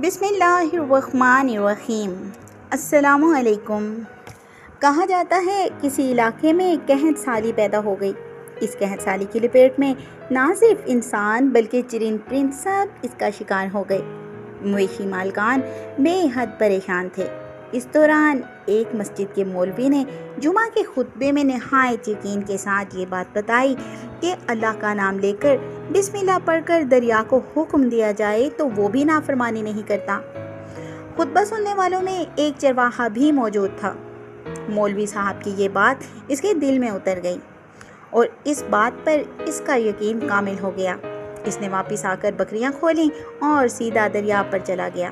بسم اللہ الرحمن الرحیم۔ السلام علیکم۔ کہا جاتا ہے کسی علاقے میں قحط سالی پیدا ہو گئی۔ اس قحط سالی کی لپیٹ میں نہ صرف انسان بلکہ چرند پرند سب اس کا شکار ہو گئے۔ مویشی مالکان بے حد پریشان تھے۔ اس دوران ایک مسجد کے مولوی نے جمعہ کے خطبے میں نہایت یقین کے ساتھ یہ بات بتائی کہ اللہ کا نام لے کر بسم اللہ پڑھ کر دریا کو حکم دیا جائے تو وہ بھی نافرمانی نہیں کرتا۔ خطبہ سننے والوں میں ایک چرواہا بھی موجود تھا۔ مولوی صاحب کی یہ بات اس کے دل میں اتر گئی اور اس بات پر اس کا یقین کامل ہو گیا۔ اس نے واپس آ کر بکریاں کھولیں اور سیدھا دریا پر چلا گیا۔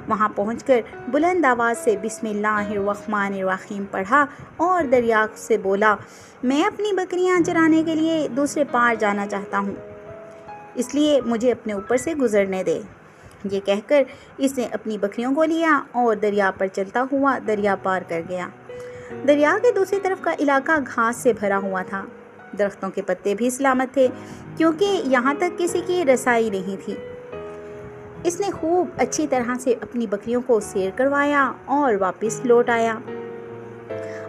وہاں پہنچ کر بلند آواز سے بسم اللہ الرحمن الرحیم پڑھا اور دریا سے بولا، میں اپنی بکریاں چرانے کے لیے دوسرے پار جانا چاہتا ہوں، اس لیے مجھے اپنے اوپر سے گزرنے دے۔ یہ کہہ کر اس نے اپنی بکریوں کو لیا اور دریا پر چلتا ہوا دریا پار کر گیا۔ دریا کے دوسری طرف کا علاقہ گھاس سے بھرا ہوا تھا۔ درختوں کے پتے بھی سلامت تھے کیونکہ یہاں تک کسی کی رسائی نہیں تھی۔ اس نے خوب اچھی طرح سے اپنی بکریوں کو سیر کروایا اور واپس لوٹ آیا۔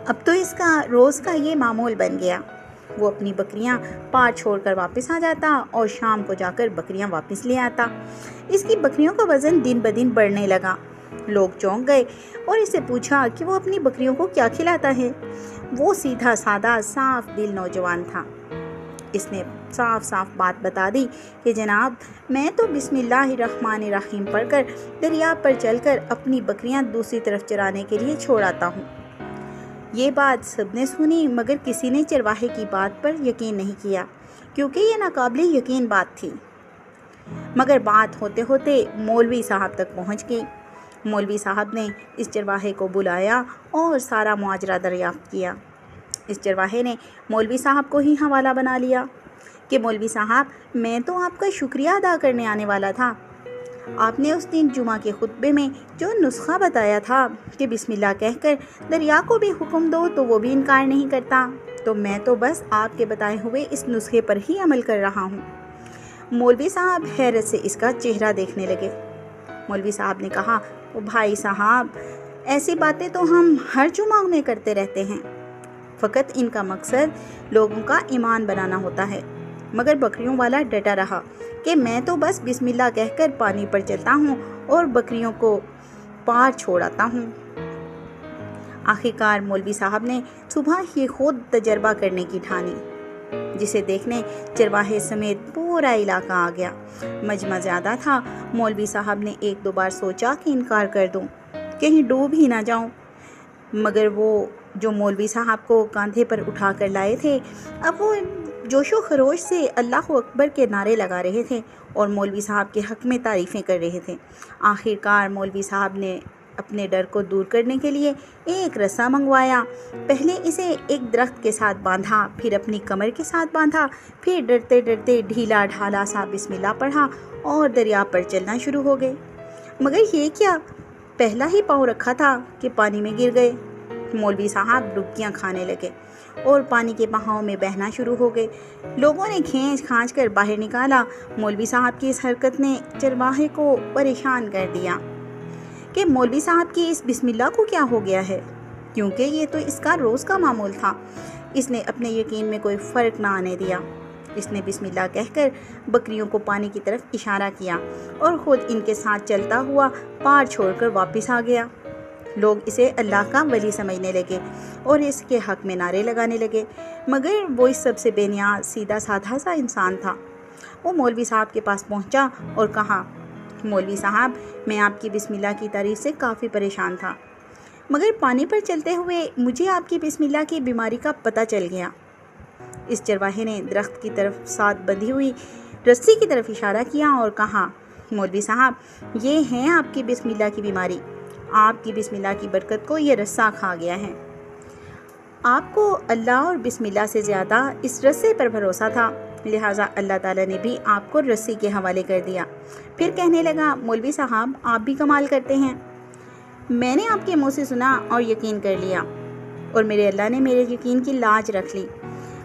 اب تو اس کا روز کا یہ معمول بن گیا۔ وہ اپنی بکریاں پار چھوڑ کر واپس آ جاتا اور شام کو جا کر بکریاں واپس لے آتا۔ اس کی بکریوں کا وزن دن بدن بڑھنے لگا۔ لوگ چونک گئے اور اس سے پوچھا کہ وہ اپنی بکریوں کو کیا کھلاتا ہے۔ وہ سیدھا سادہ صاف دل نوجوان تھا۔ اس نے صاف صاف بات بتا دی کہ جناب، میں تو بسم اللہ الرحمن الرحیم پڑھ کر دریا پر چل کر اپنی بکریاں دوسری طرف چرانے کے لیے چھوڑ آتا ہوں۔ یہ بات سب نے سنی مگر کسی نے چرواہے کی بات پر یقین نہیں کیا کیونکہ یہ ناقابل یقین بات تھی۔ مگر بات ہوتے ہوتے مولوی صاحب تک پہنچ گئی۔ مولوی صاحب نے اس چرواہے کو بلایا اور سارا ماجرا دریافت کیا۔ اس چرواہے نے مولوی صاحب کو ہی حوالہ بنا لیا کہ مولوی صاحب، میں تو آپ کا شکریہ ادا کرنے آنے والا تھا۔ آپ نے اس دن جمعہ کے خطبے میں جو نسخہ بتایا تھا کہ بسم اللہ کہہ کر دریا کو بھی حکم دو تو وہ بھی انکار نہیں کرتا، تو میں تو بس آپ کے بتائے ہوئے اس نسخے پر ہی عمل کر رہا ہوں۔ مولوی صاحب حیرت سے اس کا چہرہ دیکھنے لگے۔ مولوی صاحب نے کہا، بھائی صاحب، ایسی باتیں تو ہم ہر جمعہ میں کرتے رہتے ہیں، فقط ان کا مقصد لوگوں کا ایمان بنانا ہوتا ہے۔ مگر بکریوں والا ڈٹا رہا کہ میں تو بس بسم اللہ کہہ کر پانی پر چلتا ہوں اور بکریوں کو پار چھوڑاتا ہوں۔ آخرکار مولوی صاحب نے صبح ہی خود تجربہ کرنے کی ٹھانی، جسے دیکھنے چرواہے سمیت پورا علاقہ آ گیا۔ مجمع زیادہ تھا۔ مولوی صاحب نے ایک دو بار سوچا کہ انکار کر دوں، کہیں ڈوب ہی نہ جاؤں، مگر وہ جو مولوی صاحب کو کاندھے پر اٹھا کر لائے تھے، اب وہ جوش و خروش سے اللہ اکبر کے نعرے لگا رہے تھے اور مولوی صاحب کے حق میں تعریفیں کر رہے تھے۔ آخرکار مولوی صاحب نے اپنے ڈر کو دور کرنے کے لیے ایک رسا منگوایا۔ پہلے اسے ایک درخت کے ساتھ باندھا، پھر اپنی کمر کے ساتھ باندھا، پھر ڈرتے ڈرتے ڈھیلا ڈھالا سا بسم اللہ پڑھا اور دریا پر چلنا شروع ہو گئے۔ مگر یہ کیا، پہلا ہی پاؤں رکھا تھا کہ پانی میں گر گئے۔ مولوی صاحب ڈبکیاں کھانے لگے اور پانی کے بہاؤ میں بہنا شروع ہو گئے۔ لوگوں نے کھینچ کھانچ کر باہر نکالا۔ مولوی صاحب کی اس حرکت نے چرواہے کو پریشان کر دیا کہ مولوی صاحب کی اس بسم اللہ کو کیا ہو گیا ہے، کیونکہ یہ تو اس کا روز کا معمول تھا۔ اس نے اپنے یقین میں کوئی فرق نہ آنے دیا۔ اس نے بسم اللہ کہہ کر بکریوں کو پانی کی طرف اشارہ کیا اور خود ان کے ساتھ چلتا ہوا پار چھوڑ کر واپس آ گیا۔ لوگ اسے اللہ کا ولی سمجھنے لگے اور اس کے حق میں نعرے لگانے لگے، مگر وہ اس سب سے بے نیاز سیدھا سادھا سا انسان تھا۔ وہ مولوی صاحب کے پاس پہنچا اور کہا، مولوی صاحب، میں آپ کی بسم اللہ کی تعریف سے کافی پریشان تھا، مگر پانی پر چلتے ہوئے مجھے آپ کی بسم اللہ کی بیماری کا پتہ چل گیا۔ اس چرواہے نے درخت کی طرف ساتھ بندھی ہوئی رسی کی طرف اشارہ کیا اور کہا، مولوی صاحب، یہ ہے آپ کی بسم اللہ کی بیماری۔ آپ کی بسم اللہ کی برکت کو یہ رسہ کھا گیا ہے۔ آپ کو اللہ اور بسم اللہ سے زیادہ اس رسے پر بھروسہ تھا، لہٰذا اللہ تعالیٰ نے بھی آپ کو رسی کے حوالے کر دیا۔ پھر کہنے لگا، مولوی صاحب، آپ بھی کمال کرتے ہیں۔ میں نے آپ کے منہ سے سنا اور یقین کر لیا، اور میرے اللہ نے میرے یقین کی لاج رکھ لی،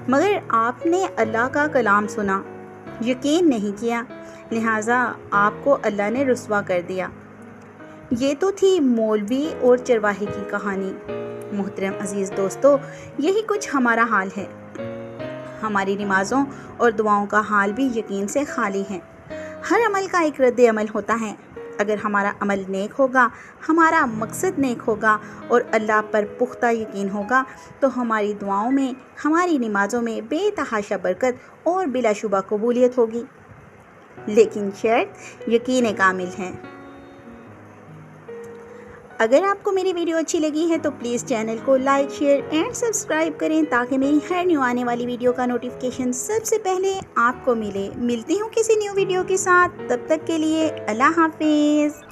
مگر آپ نے اللہ کا کلام سنا، یقین نہیں کیا، لہٰذا آپ کو اللہ نے رسوا کر دیا یہ تو تھی مولوی اور چرواہے کی کہانی۔ محترم عزیز دوستو، یہی کچھ ہمارا حال ہے۔ ہماری نمازوں اور دعاؤں کا حال بھی یقین سے خالی ہے۔ ہر عمل کا ایک رد عمل ہوتا ہے۔ اگر ہمارا عمل نیک ہوگا، ہمارا مقصد نیک ہوگا اور اللہ پر پختہ یقین ہوگا تو ہماری دعاؤں میں، ہماری نمازوں میں بے تحاشا برکت اور بلا شبہ قبولیت ہوگی۔ لیکن شرط یقین کامل ہے۔ اگر آپ کو میری ویڈیو اچھی لگی ہے تو پلیز چینل کو لائک، شیئر اینڈ سبسکرائب کریں تاکہ میری ہر نیو آنے والی ویڈیو کا نوٹیفیکیشن سب سے پہلے آپ کو ملے۔ ملتی ہوں کسی نیو ویڈیو کے ساتھ، تب تک کے لیے اللہ حافظ۔